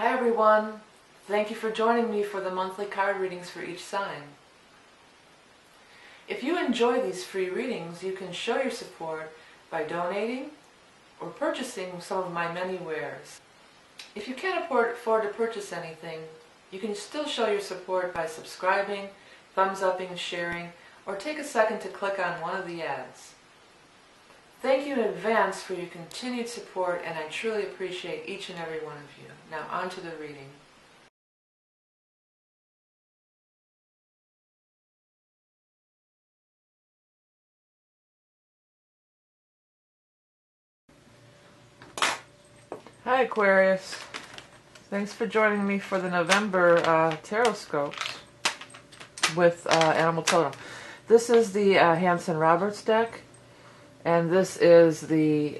Hi everyone, thank you for joining me for the monthly card readings for each sign. If you enjoy these free readings, you can show your support by donating or purchasing some of my many wares. If you can't afford to purchase anything, you can still show your support by subscribing, thumbs-upping, sharing, or take a second to click on one of the ads. Thank you in advance for your continued support, and I truly appreciate each and every one of you. Now on to the reading. Hi Aquarius, thanks for joining me for the November tarot scopes with Animal Totem. This is the Hanson Roberts deck, and this is the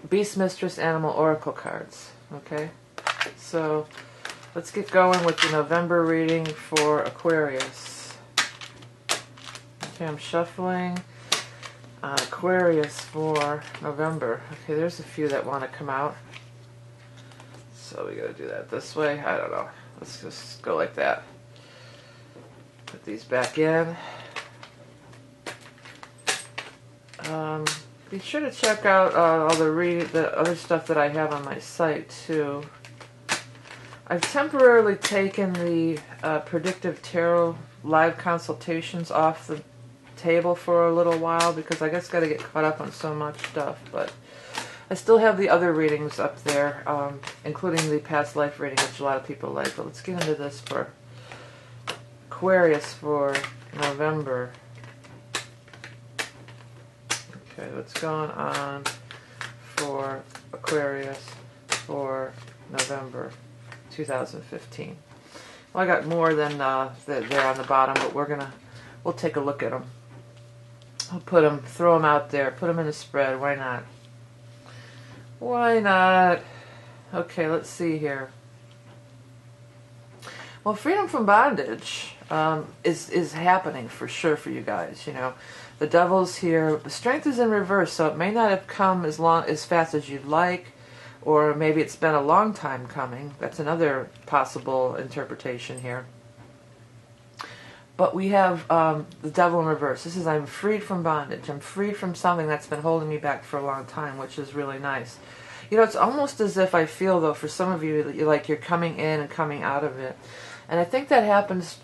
Beast Mistress Animal Oracle cards. Okay, so let's get going with the November reading for Aquarius. Okay, I'm shuffling Aquarius for November. Okay, there's a few that want to come out. So we gotta do that this way. I don't know. Let's just go like that. Put these back in. Be sure to check out all the other stuff that I have on my site too. I've temporarily taken the predictive tarot live consultations off the table for a little while because I guess got to get caught up on so much stuff, but I still have the other readings up there, including the past life reading, which a lot of people like. But let's get into this for Aquarius for November. Okay, what's going on for Aquarius for November 2015? Well, I got more than there on the bottom, but we'll take a look at them. I'll put them, throw them out there, put them in a spread. Why not? Why not? Okay, let's see here. Well, freedom from bondage is happening for sure for you guys. You know, the Devil's here. The Strength is in reverse, so it may not have come as fast as you'd like, or maybe it's been a long time coming. That's another possible interpretation here. But we have the Devil in reverse. This is, I'm freed from bondage. I'm freed from something that's been holding me back for a long time, which is really nice. You know, it's almost as if I feel, though, for some of you, that you're coming in and coming out of it. And I think that happens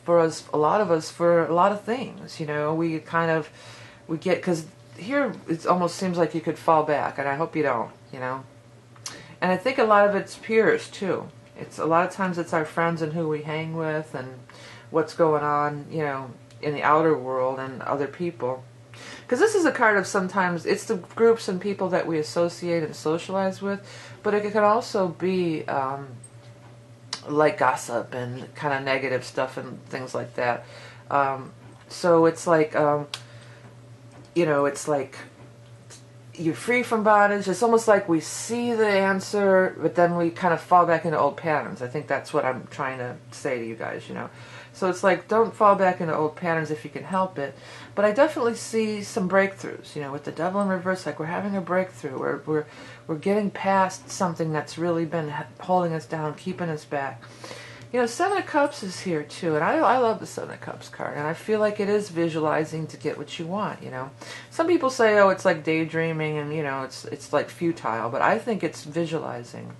for us, a lot of us, for a lot of things. You know, we get, because here it almost seems like you could fall back, and I hope you don't, you know. And I think a lot of it's peers, too. A lot of times it's our friends and who we hang with and what's going on, you know, in the outer world and other people. Because this is a card of sometimes, it's the groups and people that we associate and socialize with, but it can also be like gossip and kind of negative stuff and things like that. So it's like, you know, it's like you're free from bondage. It's almost like we see the answer, but then we kind of fall back into old patterns. I think that's what I'm trying to say to you guys, you know. So it's like, don't fall back into old patterns if you can help it. But I definitely see some breakthroughs, you know, with the Devil in reverse. Like, we're having a breakthrough. We're getting past something that's really been holding us down, keeping us back. You know, Seven of Cups is here too, and I love the Seven of Cups card, and I feel like it is visualizing to get what you want, you know. Some people say, oh, it's like daydreaming and, you know, it's like futile, but I think it's visualizing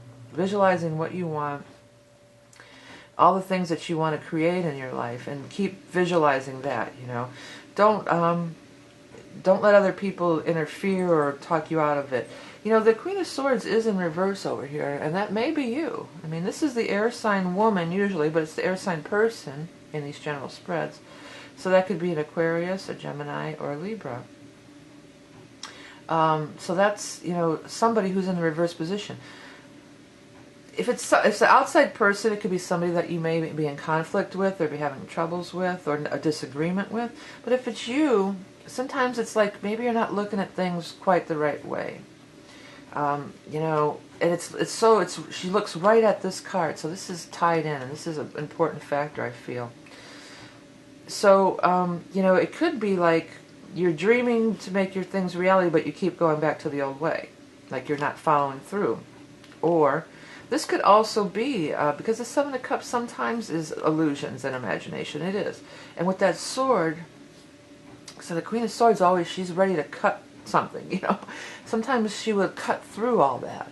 what you want, all the things that you want to create in your life, and keep visualizing that, you know. Don't let other people interfere or talk you out of it. You know, the Queen of Swords is in reverse over here, and that may be you. I mean, this is the air sign woman usually, but it's the air sign person in these general spreads. So that could be an Aquarius, a Gemini, or a Libra. So that's, you know, somebody who's in the reverse position. If it's the outside person, it could be somebody that you may be in conflict with or be having troubles with or a disagreement with. But if it's you, sometimes it's like maybe you're not looking at things quite the right way. You know, and she looks right at this card, so this is tied in, and this is an important factor, I feel. So, you know, it could be like you're dreaming to make your things reality, but you keep going back to the old way, like you're not following through. Or This could also be, because the Seven of Cups sometimes is illusions and imagination. It is. And with that sword, so the Queen of Swords always, she's ready to cut something, you know. Sometimes she would cut through all that.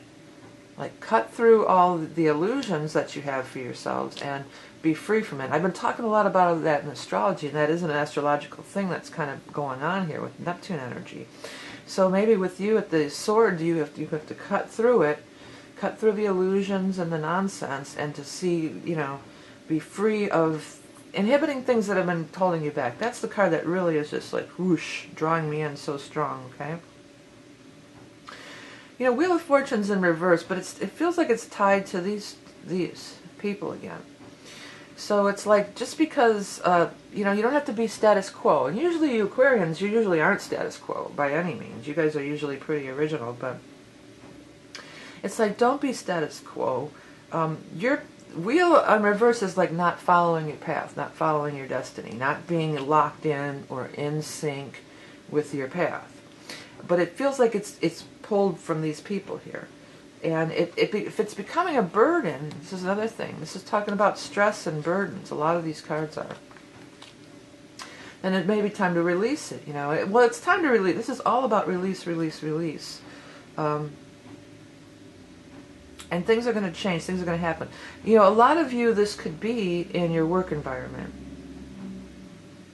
Like cut through all the illusions that you have for yourselves and be free from it. I've been talking a lot about that in astrology, and that is an astrological thing that's kind of going on here with Neptune energy. So maybe with you at the sword, you have to cut through it, cut through the illusions and the nonsense, and to see, you know, be free of inhibiting things that have been holding you back. That's the card that really is just like whoosh, drawing me in so strong, okay? You know, Wheel of Fortune's in reverse, but it feels like it's tied to these people again. So it's like, just because, you know, you don't have to be status quo. And usually you Aquarians, you usually aren't status quo by any means. You guys are usually pretty original, but it's like, don't be status quo. Your wheel on reverse is like not following your path, not following your destiny, not being locked in or in sync with your path. But it feels like it's pulled from these people here. And if it's becoming a burden, this is another thing. This is talking about stress and burdens. A lot of these cards are. And it may be time to release it, you know. Well, it's time to release. This is all about release, release, release. And things are going to change. Things are going to happen. You know, a lot of you, this could be in your work environment.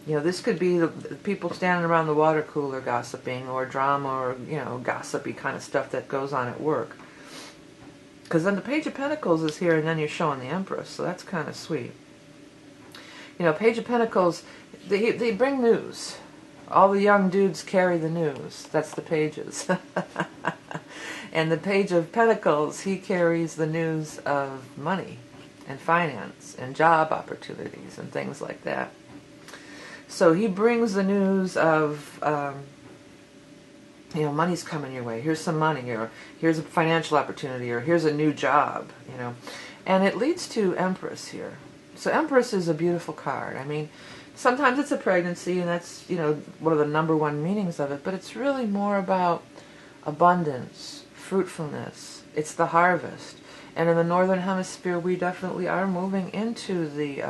You know, this could be the people standing around the water cooler gossiping, or drama, or, you know, gossipy kind of stuff that goes on at work. Because then the Page of Pentacles is here, and then you're showing the Empress, so that's kind of sweet. You know, Page of Pentacles, they bring news. All the young dudes carry the news. That's the Pages. And the Page of Pentacles, he carries the news of money and finance and job opportunities and things like that. So he brings the news of, you know, money's coming your way. Here's some money, or here's a financial opportunity, or here's a new job, you know. And it leads to Empress here. So Empress is a beautiful card. I mean, sometimes it's a pregnancy, and that's, you know, one of the #1 meanings of it, but it's really more about abundance, fruitfulness. It's the harvest. And in the Northern Hemisphere, we definitely are moving into the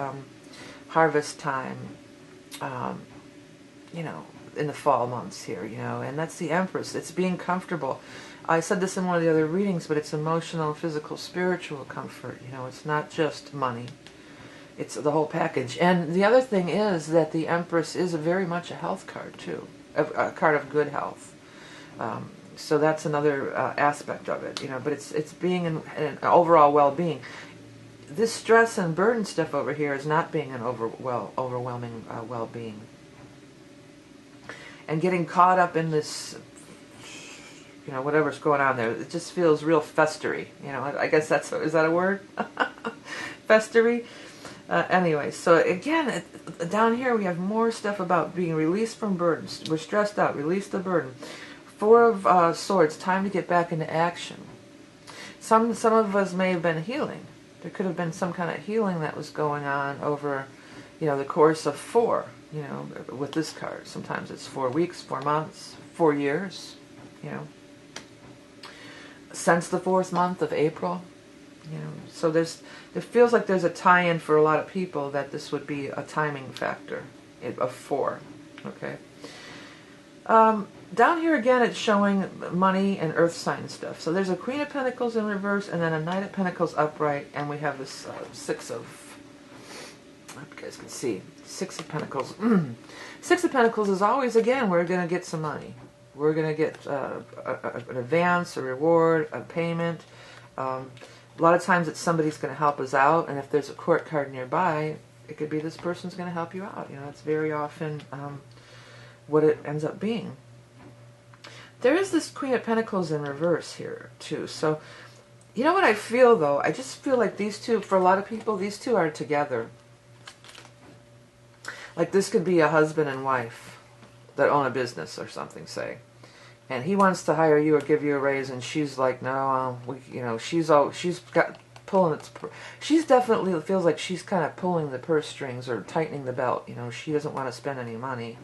harvest time, you know, in the fall months here, you know, and that's the Empress. It's being comfortable. I said this in one of the other readings, but it's emotional, physical, spiritual comfort. You know, it's not just money. It's the whole package. And the other thing is that the Empress is very much a health card, too. A card of good health. So that's another aspect of it, you know, but it's being an overall well-being. This stress and burden stuff over here is not being an overwhelming well-being. And getting caught up in this, you know, whatever's going on there, it just feels real festery. You know, I guess is that a word? Festery? Anyway, so again, down here we have more stuff about being released from burdens. We're stressed out, release the burden. 4 of Swords, time to get back into action. Some of us may have been healing. There could have been some kind of healing that was going on over, you know, the course of 4. You know, with this card, sometimes it's 4 weeks, 4 months, 4 years, you know. Since the 4th month of April, you know. So it feels like there's a tie-in for a lot of people that this would be a timing factor of 4, okay. Down here again, it's showing money and earth sign stuff. So there's a Queen of Pentacles in reverse, and then a Knight of Pentacles upright, and we have this 6 of, I hope you guys can see, 6 of Pentacles. 6 of Pentacles is always, again, we're going to get some money. We're going to get an advance, a reward, a payment. A lot of times it's somebody's going to help us out, and if there's a court card nearby, it could be this person's going to help you out. You know, it's very often what it ends up being. There is this Queen of Pentacles in reverse here, too. So, you know what I feel, though? I just feel like these two, for a lot of people, these two are together. Like this could be a husband and wife that own a business or something, say. And he wants to hire you or give you a raise, and she's like, no, you know, she's got pulling its, she's definitely feels like she's kind of pulling the purse strings or tightening the belt. You know, she doesn't want to spend any money.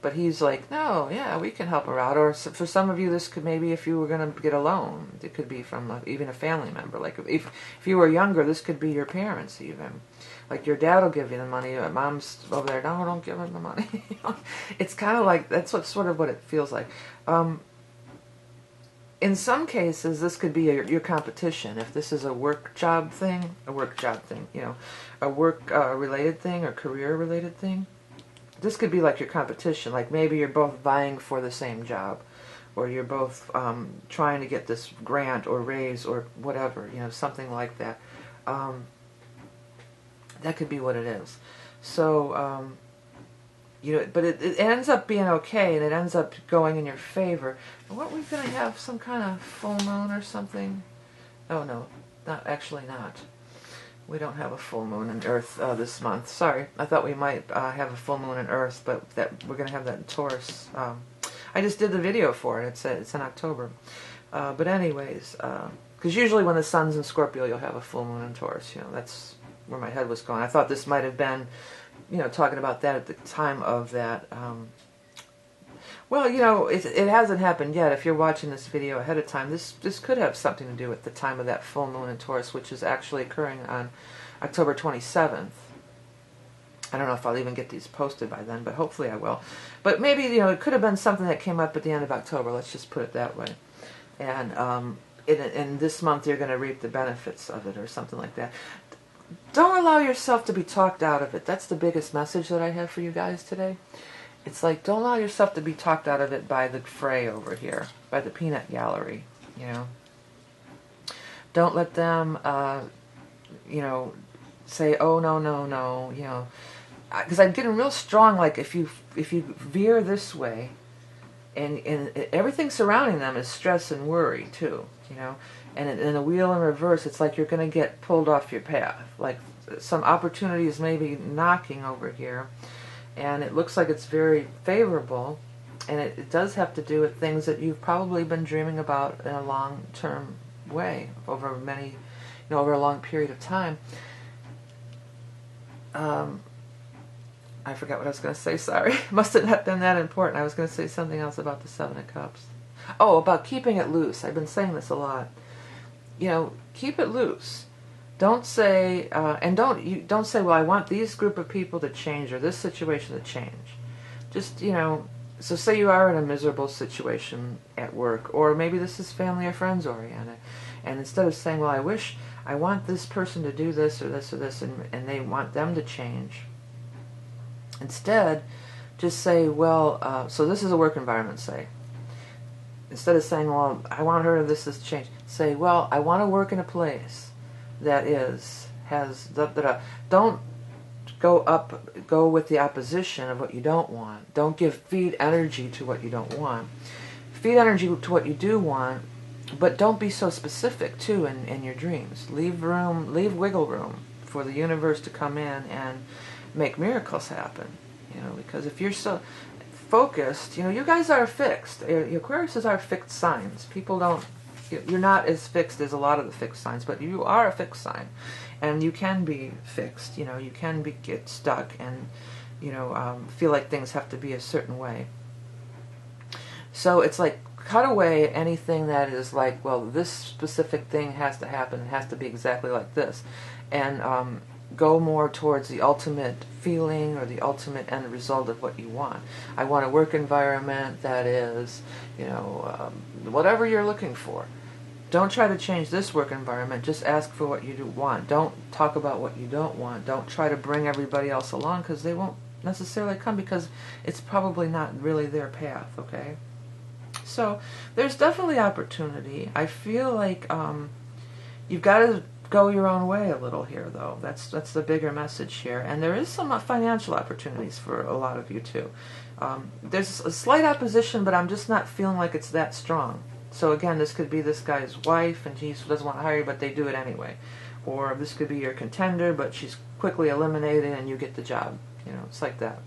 But he's like, no, yeah, we can help her out. Or for some of you, this could maybe, if you were going to get a loan, it could be from even a family member. Like if you were younger, this could be your parents even. Like your dad will give you the money. Mom's over there, no, don't give him the money. It's kind of like, that's sort of what it feels like. In some cases, this could be your competition. If this is a work job thing, a work related thing or career related thing, this could be like your competition. Like maybe you're both vying for the same job, or you're both trying to get this grant or raise or whatever, something like that. That could be what it is. So, but it ends up being okay, and it ends up going in your favor. What, we're going to have some kind of full moon or something? Oh no, actually not. We don't have a full moon in Earth this month. Sorry, I thought we might have a full moon in Earth, but we're going to have that in Taurus. I just did the video for it. It's in October. But anyways, because usually when the sun's in Scorpio, you'll have a full moon in Taurus. That's where my head was going. I thought this might have been, talking about that at the time of that. Well, it hasn't happened yet. If you're watching this video ahead of time, this could have something to do with the time of that full moon in Taurus, which is actually occurring on October 27th. I don't know if I'll even get these posted by then, but hopefully I will. But maybe, it could have been something that came up at the end of October. Let's just put it that way. And in this month, you're going to reap the benefits of it or something like that. Don't allow yourself to be talked out of it. That's the biggest message that I have for you guys today. It's like, don't allow yourself to be talked out of it by the fray over here, by the peanut gallery, Don't let them, say, oh, no, no, no, because I'm getting real strong, like, if you veer this way, and everything surrounding them is stress and worry, too, and in a wheel in reverse, it's like you're going to get pulled off your path, like some opportunities may be knocking over here, and it looks like it's very favorable, and it does have to do with things that you've probably been dreaming about in a long-term way, over over a long period of time. I forgot what I was going to say, sorry. Must have not been that important. I was going to say something else about the Seven of Cups. Oh, about keeping it loose. I've been saying this a lot. Keep it loose. Don't say, don't say, well, I want these group of people to change or this situation to change. Just, so say you are in a miserable situation at work, or maybe this is family or friends oriented, and instead of saying, well, I want this person to do this or this or this, and they want them to change, instead, just say, well, so this is a work environment, say. Instead of saying, well, I want her to this to change, say, well, I want to work in a place that has don't go with the opposition of what you don't want. Don't feed energy to what you don't want. Feed energy to what you do want, but don't be so specific too in your dreams. Leave wiggle room for the universe to come in and make miracles happen. Because if you're so focused, you guys are fixed. Aquariuses are fixed signs. People don't. You're not as fixed as a lot of the fixed signs, but you are a fixed sign, and you can be fixed. You can get stuck and feel like things have to be a certain way. So it's like, cut away anything that is like, well, this specific thing has to happen. It has to be exactly like this, and go more towards the ultimate feeling or the ultimate end result of what you want. I want a work environment that is, whatever you're looking for. Don't try to change this work environment. Just ask for what you do want. Don't talk about what you don't want. Don't try to bring everybody else along, because they won't necessarily come, because it's probably not really their path, okay? So there's definitely opportunity. I feel like you've got to go your own way a little here, though. That's the bigger message here. And there is some financial opportunities for a lot of you, too. There's a slight opposition, but I'm just not feeling like it's that strong. So again, this could be this guy's wife, and she doesn't want to hire you, but they do it anyway. Or this could be your contender, but she's quickly eliminated, and you get the job. It's like that.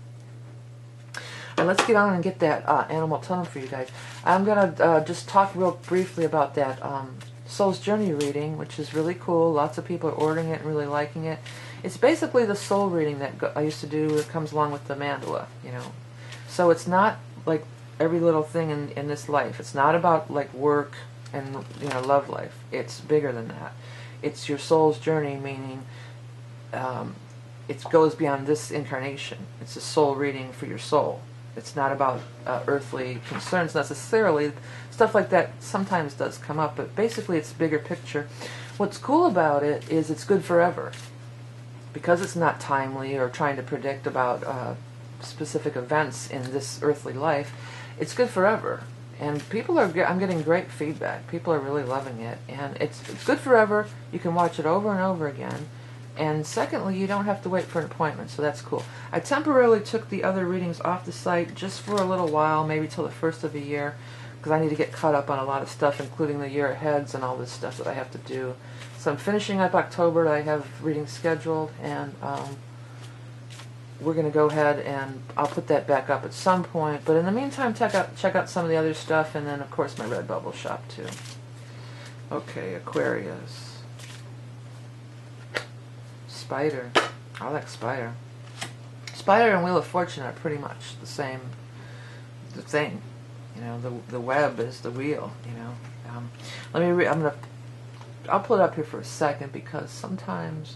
And let's get on and get that animal totem for you guys. I'm going to just talk real briefly about that Soul's Journey reading, which is really cool. Lots of people are ordering it and really liking it. It's basically the soul reading that I used to do. It comes along with the mandala, So it's not like every little thing in this life. It's not about like work and, you know, love life. It's bigger than that. It's your soul's journey, meaning it goes beyond this incarnation. It's a soul reading for your soul. It's not about earthly concerns necessarily. Stuff like that sometimes does come up, but basically it's a bigger picture. What's cool about it is it's good forever. Because it's not timely or trying to predict about specific events in this earthly life, it's good forever. And people are, I'm getting great feedback. People are really loving it. And it's good forever. You can watch it over and over again. And secondly, you don't have to wait for an appointment, so that's cool. I temporarily took the other readings off the site just for a little while, maybe till the first of the year, because I need to get caught up on a lot of stuff, including the year aheads and all this stuff that I have to do. So I'm finishing up October. I have readings scheduled, and we're going to go ahead and I'll put that back up at some point. But in the meantime, check out some of the other stuff, and then of course my Redbubble shop too. Okay, Aquarius. Spider. I like Spider. Spider and Wheel of Fortune are pretty much the same thing. You know, the web is the wheel. You know, let me. I'll pull it up here for a second because sometimes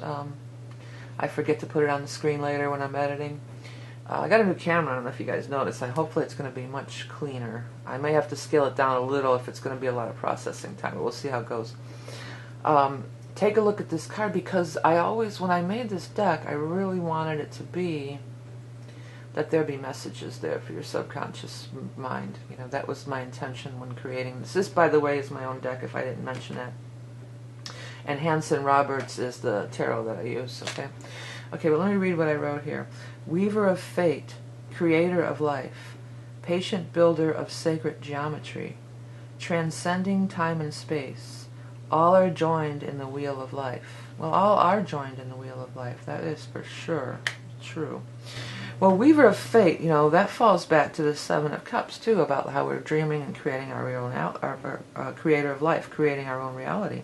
I forget to put it on the screen later when I'm editing. I got a new camera. I don't know if you guys noticed. Hopefully it's going to be much cleaner. I may have to scale it down a little if it's going to be a lot of processing time, but we'll see how it goes. Take a look at this card, because I always, when I made this deck, I really wanted it to be that there be messages there for your subconscious mind. You know, that was my intention when creating this. This, by the way, is my own deck, if I didn't mention that. And Hanson Roberts is the tarot that I use, okay? Okay, but let me read what I wrote here. Weaver of fate, creator of life, patient builder of sacred geometry, transcending time and space, all are joined in the wheel of life. Well, all are joined in the wheel of life. That is for sure true. Well, Weaver of Fate, you know, that falls back to the Seven of Cups, too, about how we're dreaming and creating our own, our creator of life, creating our own reality.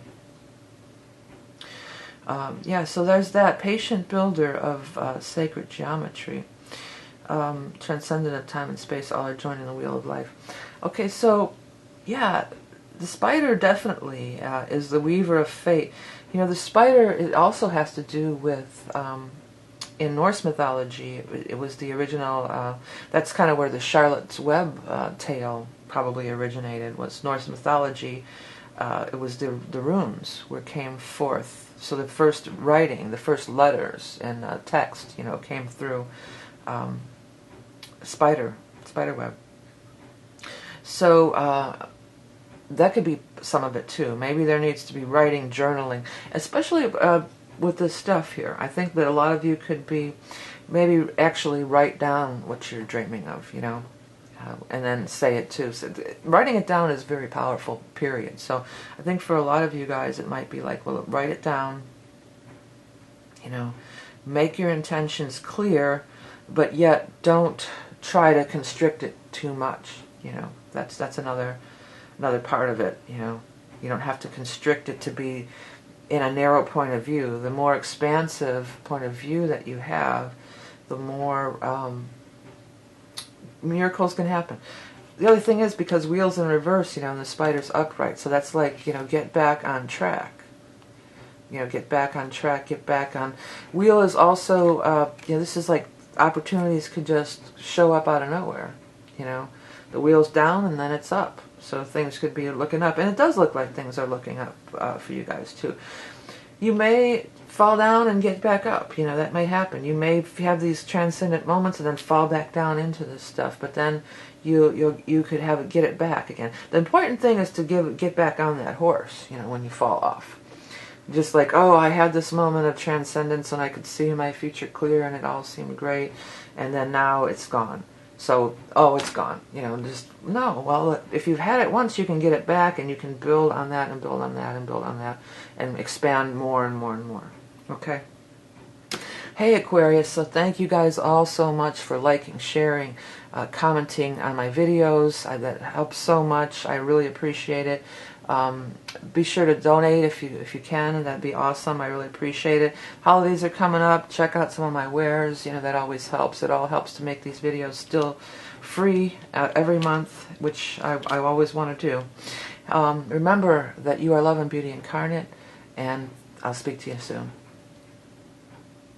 Yeah, so there's that. Patient builder of sacred geometry. Transcendent of time and space, all are joined in the wheel of life. Okay, so, yeah, the spider definitely is the weaver of fate. You know, the spider, it also has to do with, in Norse mythology, it was the original, that's kind of where the Charlotte's Web tale probably originated, was Norse mythology. It was the runes where came forth. So the first writing, the first letters and text, you know, came through spider web. So that could be some of it too. Maybe there needs to be writing, journaling, especially with this stuff here. I think that a lot of you could be, maybe actually write down what you're dreaming of, you know, and then say it too. So writing it down is very powerful, period. So I think for a lot of you guys it might be like, well, write it down, you know, make your intentions clear, but yet don't try to constrict it too much, you know. That's another part of it, you know. You don't have to constrict it to be in a narrow point of view. The more expansive point of view that you have, the more miracles can happen. The other thing is, because wheel's in reverse, you know, and the spider's upright, so that's like, you know, get back on track. You know, get back on track, get back on. Wheel is also, you know, this is like opportunities could just show up out of nowhere, you know. The wheel's down and then it's up. So things could be looking up. And it does look like things are looking up for you guys too. You may fall down and get back up. You know, that may happen. You may have these transcendent moments and then fall back down into this stuff. But then you could get it back again. The important thing is to get back on that horse, you know, when you fall off. Just like, oh, I had this moment of transcendence and I could see my future clear and it all seemed great. And then now it's gone. So, oh, it's gone. You know, just, no. Well, if you've had it once, you can get it back, and you can build on that, and build on that, and build on that, and expand more and more and more. Okay? Hey, Aquarius, so thank you guys all so much for liking, sharing, commenting on my videos. That helps so much. I really appreciate it. Be sure to donate if you can, and that'd be awesome. I really appreciate it. Holidays are coming up. Check out some of my wares. You know, that always helps. It all helps to make these videos still free every month, which I always want to do. Remember that you are love and beauty incarnate, and I'll speak to you soon.